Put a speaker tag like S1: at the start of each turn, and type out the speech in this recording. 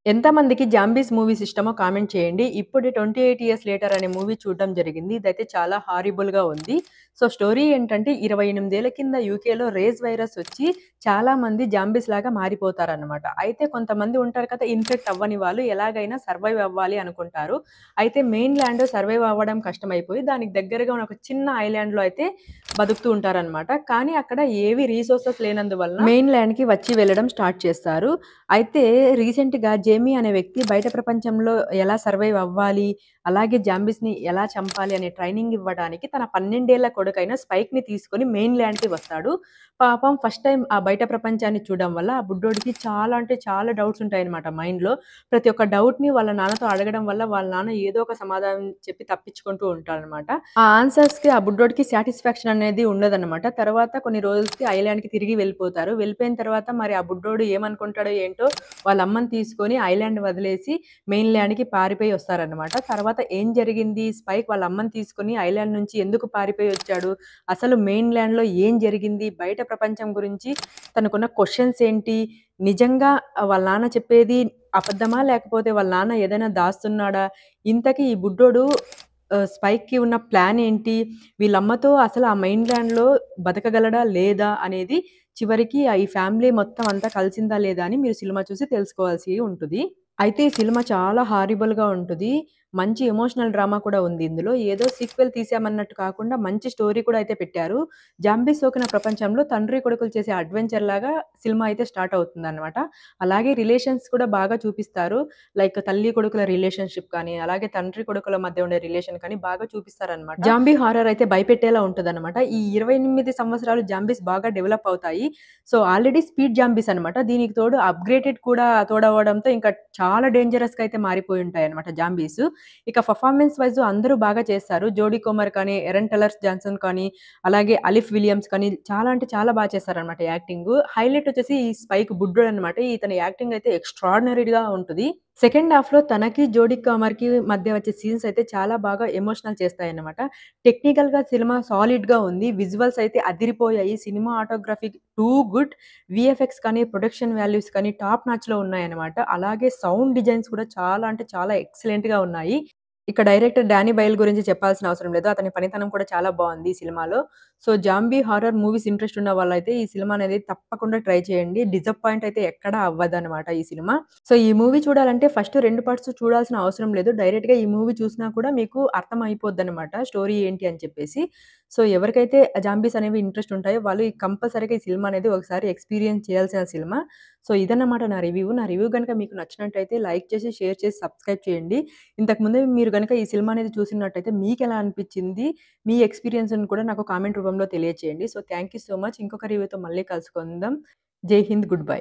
S1: ఎంతమందికి 'zombies' movies ఇష్టమో comment చేయండి. ఇప్పుడు 28 ఇయర్స్ లేటర్ అనే మూవీ చూడడం జరిగింది. ఇదైతే చాలా హారిబుల్‌గా ఉంది. సో, స్టోరీ ఏంటంటే 28 ఏళ్ల కింద యూకేలో రేజ్ వైరస్ వచ్చి చాలామంది జాంబీస్‌లాగా మారిపోతారనమాట. అయితే కొంతమంది ఉంటారు కదా! ఇన్ఫెక్ట్ అవ్వని వాళ్ళు ఎలాగైనా సర్వైవ్ అవ్వాలి అనుకుంటారు. అయితే మెయిన్ ల్యాండ్ సర్వైవ్ అవ్వడం కష్టమైపోయి దానికి దగ్గరగా ఉన్న ఒక చిన్న ఐలాండ్‌లో అయితే బతుకుతూ ఉంటారనమాట. కానీ అక్కడ ఏవి రిసోర్సెస్ లేనందువలన మెయిన్ ల్యాండ్‌కి వచ్చి వెళ్ళడం స్టార్ట్ చేస్తారు. అయితే రీసెంట్‌గా జేమీ అనే వ్యక్తి బయట ప్రపంచంలో ఎలా సర్వైవ్ అవ్వాలి, అలాగే జాంబీస్‌ని ఎలా చంపాలి అనే ట్రైనింగ్ ఇవ్వడానికి తన 12 ఏళ్ల కొడుకైన స్పైక్‌ని తీసుకొని మెయిన్ ల్యాండ్‌కి వస్తాడు. పాపం ఫస్ట్ టైమ్ ఆ బయట ప్రపంచాన్ని చూడడం వల్ల ఆ బుడ్డోడికి చాలా అంటే చాలా డౌట్స్ ఉంటాయన్నమాట మైండ్‌లో. ప్రతి ఒక్క డౌట్‌ని వాళ్ళ నాన్నతో అడగడం వల్ల వాళ్ళ నాన్న ఏదో ఒక సమాధానం చెప్పి తప్పించుకుంటూ ఉంటారనమాట. ఆ ఆన్సర్స్‌కి ఆ బుడ్డోడికి సాటిస్ఫాక్షన్ అనేది ఉండదనమాట. తర్వాత కొన్ని రోజులకి ఐలాండ్‌కి తిరిగి వెళ్ళిపోతారు. వెళ్ళిపోయిన తర్వాత మరి ఆ బుడ్డోడు ఏమనుకుంటాడో ఏంటో వాళ్ళ అమ్మని తీసుకొని ఐలాండ్ వదిలేసి మెయిన్ ల్యాండ్‌కి పారిపోయి వస్తారనమాట. తర్వాత ఏం జరిగింది? స్పైక్ వాళ్ళ అమ్మని తీసుకొని ఐలాండ్ నుంచి ఎందుకు పారిపోయి వచ్చాడు? అసలు మెయిన్ ల్యాండ్‌లో ఏం జరిగింది? బయట ప్రపంచం గురించి తనకున్న క్వెషన్స్ ఏంటి? నిజంగా వాళ్ళ నాన్న చెప్పేది అబద్ధమా? లేకపోతే వాళ్ళ నాన్న ఏదైనా దాస్తున్నాడా? ఇంతకీ ఈ బుడ్డోడు స్పైక్‌కి ఉన్న ప్లాన్ ఏంటి? వీళ్ళమ్మతో అసలు ఆ మెయిన్ ల్యాండ్‌లో బతకగలడా? లేదా? అనేది చివరికి ఈ ఫ్యామిలీ మొత్తం అంతా కలిసిందా? లేదా? అని మీరు సినిమా చూసి తెలుసుకోవాల్సి ఉంటది. అయితే ఈ సినిమా చాలా హారిబుల్‌గా ఉంటది. మంచి ఎమోషనల్ డ్రామా కూడా ఉంది ఇందులో. ఏదో సీక్వెల్ తీసామన్నట్టు కాకుండా మంచి స్టోరీ కూడా అయితే పెట్టారు. జాంబీస్ సోకిన ప్రపంచంలో తండ్రి కొడుకులు చేసే అడ్వెంచర్ లాగా సినిమా అయితే స్టార్ట్ అవుతుందనమాట. అలాగే రిలేషన్స్ కూడా బాగా చూపిస్తారు. లైక్ తల్లి కొడుకుల రిలేషన్‌షిప్ కానీ, అలాగే తండ్రి కొడుకుల మధ్య ఉండే రిలేషన్ కానీ బాగా చూపిస్తారనమాట. జాంబీ హారర్ అయితే భయపెట్టేలా ఉంటదనమాట. ఈ 28 సంవత్సరాలు జాంబీస్ బాగా డెవలప్ అవుతాయి. సో, ఆల్రెడీ స్పీడ్ జాంబీస్ అనమాట. దీనికి తోడు అప్‌గ్రేడెడ్ కూడా తోడవ్వడంతో ఇంకా చాలా డేంజరస్‌గా అయితే మారిపోయుంటాయన్నమాట జాంబీస్. ఇక పెర్ఫార్మన్స్ వైస్ అందరూ బాగా చేస్తారు. జోడీ కోమర్ కానీ, ఎరన్ టెల్లర్ జాన్సన్ కానీ, అలాగే అలిఫ్ విలియమ్స్ కానీ చాలా అంటే చాలా చేశారన్నమాట యాక్టింగు. హైలైట్ వచ్చేసి ఈ స్పైక్ బుడ్డోడన్నమాట. ఇతని యాక్టింగ్ అయితే ఎక్స్‌ట్రార్డినరీగా ఉంటది. సెకండ్ హాఫ్‌లో తనకి, జోడీ కమర్‌కి మధ్య వచ్చే సీన్స్ అయితే చాలా బాగా ఎమోషనల్ చేస్తాయన్నమాట. టెక్నికల్‌గా సినిమా సాలిడ్‌గా ఉంది. విజువల్స్ అయితే అదిరిపోయాయి. Cinematography too good. వీఎఫ్ఎక్స్ కానీ, ప్రొడక్షన్ వాల్యూస్ కానీ టాప్ నాచ్‌లో ఉన్నాయన్నమాట. అలాగే సౌండ్ డిజైన్స్ కూడా చాలా అంటే చాలా ఎక్సలెంట్‌గా ఉన్నాయి. ఇక డైరెక్టర్ డానీ బైల్ గురించి చెప్పాల్సిన అవసరం లేదు. అతని పనితనం కూడా చాలా బావుంది ఈ సినిమాలో. So, zombie horror movies interest ఉన్న వాళ్ళైతే ఈ సినిమా అనేది తప్పకుండా ట్రై చేయండి. డిసప్పాయింట్ అయితే ఎక్కడా అవ్వదనమాట ఈ సినిమా. సో, ఈ మూవీ చూడాలంటే ఫస్ట్ 2 పార్ట్స్ చూడాల్సిన అవసరం లేదు. డైరెక్ట్‌గా ఈ మూవీ చూసినా కూడా మీకు అర్థమైపోద్దనమాట స్టోరీ ఏంటి అని చెప్పేసి. సో, ఎవరికైతే జాంబీస్ అనేవి ఇంట్రెస్ట్ ఉంటాయో వాళ్ళు కంపల్సరీగా ఈ సినిమా అనేది ఒకసారి ఎక్స్‌పీరియన్స్ చేయాల్సిన సినిమా. సో, ఇదన్నమాట నా రివ్యూ. నా రివ్యూ గనుక మీకు నచ్చినట్టయితే లైక్ చేసి, షేర్ చేసి, సబ్స్క్రైబ్ చేయండి. ఇంతకు ముందే మీరు గనుక ఈ సినిమా అనేది చూసినట్టయితే మీకెలా అనిపిచ్చింది? మీ ఎక్స్‌పీరియన్స్‌ని కూడా నాకు కామెంట్ రూపంలో తెలియచేయండి. So, thank you so much. ఇంకొక రివ్యూతో మళ్ళీ కలుసుకుందాం. జై హింద్. Good bye.